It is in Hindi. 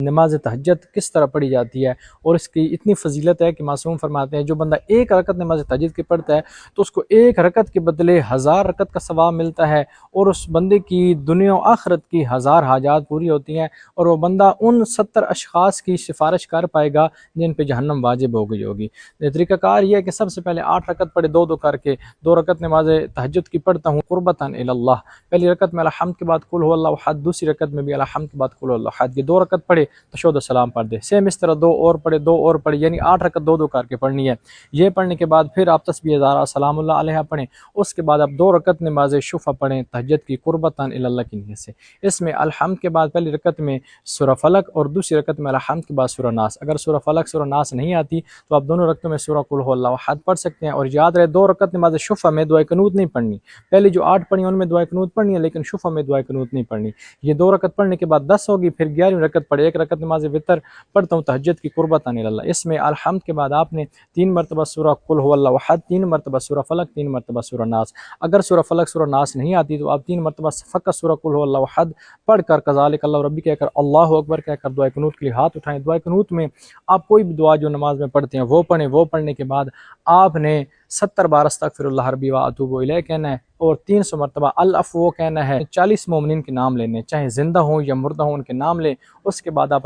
नमाज तहज्जुद किस तरह पढ़ी जाती है और इसकी इतनी फजीलत है कि मासूम फरमाते हैं जो बंदा एक रकत नमाज तहज्जुद की पढ़ता है तो उसको एक रकत के बदले 1000 रकत का सवाब मिलता है और उस बंदे की दुनिया और आखिरत की 1000 हाजात पूरी होती हैं और वो बंदा उन 70 अशखास की सिफारिश कर पाएगा जिन पर जहन्नम वाजिब हो गई होगी। तरीक़ाकार यह है कि सबसे पहले 8 रकत पढ़े, दो दो करके 2 रकत नमाज तहज्जुद की पढ़ता हूँ कुर्बतन इलल्लाह। पहली रकत में अल्हम्द के बाद कुल हुवल्लाहु अहद, दूसरी रकत में भी अल्हम्द के बाद कुल हुवल्लाहु अहद। ये 2 रकत पढ़े तशहुद सलाम पढ़ दे। सेम इस तरह 2 और पढ़े, 2 और पढ़े, यानी 8 रकत 2 2 करके पढ़नी है। ये पढ़ने के बाद फिर आप तस्बीह ज़ारा सलामुल्लाह अलैहा पढ़ें। उसके बाद आप 2 रकत नमाज शुफ़ा पढ़ें तहज्जुद की कुर्बतन इलल्लाह की नीयत से। इसमें अल्हम्द के बाद पहली रकत में सूरह फलक और दूसरी रकत में अल्हम्द के बाद सूरह नास। अगर सूरह फलक सूरह नास नहीं आती तो आप दोनों रकतों में सूरह कुल हुवल्लाहु अहद पढ़ सकते हैं। और याद रहे 2 रकत नमाज शुफ़ा में दुआ क़ुनूत नहीं पढ़नी। पहले जो 8 पढ़ी उनमें दुआ क़ुनूत पढ़नी है, लेकिन शुफ़ा में दुआ क़ुनूत नहीं पढ़नी। ये 2 रकत पढ़ने के बाद 10 होगी। फिर 11वीं रकत पढ़े, 1 रकत नमाज वितर पढ़ता हूँ तहज्जुद की कुर्बतन इलल्लाह। इसमें अल्हम्द के बाद आपने 3 मरतबा सूरह कुल हुवल्लाहु अहद, 3 मरतबा सूरह फलक, 3 मरतबा सूरह नास। अगर सूरह फलक सूरह नास नहीं आती तो आप 3 मरतबा फ़कत सूरह कुल हुवल्लाहु अहद पढ़कर कज़ालिक अल्लाहु रब्बी कहकर अल्लाहु अकबर कहकर दुआ क़ुनूत के लिए हाथ उठाएं। दुआ क़ुनूत में आप कोई भी दुआ जो नमाज में पढ़ते हैं वो पढ़ें। वो पढ़ने के बाद आपने 70 बार अस्तगफिरुल्लाह रब्बी व अतूबु इलैह कहना है और 300 मरतबा अल अफ़्व कहना है। 40 मोमिनीन के नाम लेने, चाहे जिंदा हों या मुर्दा हों, उनके नाम लें। उसके बाद आप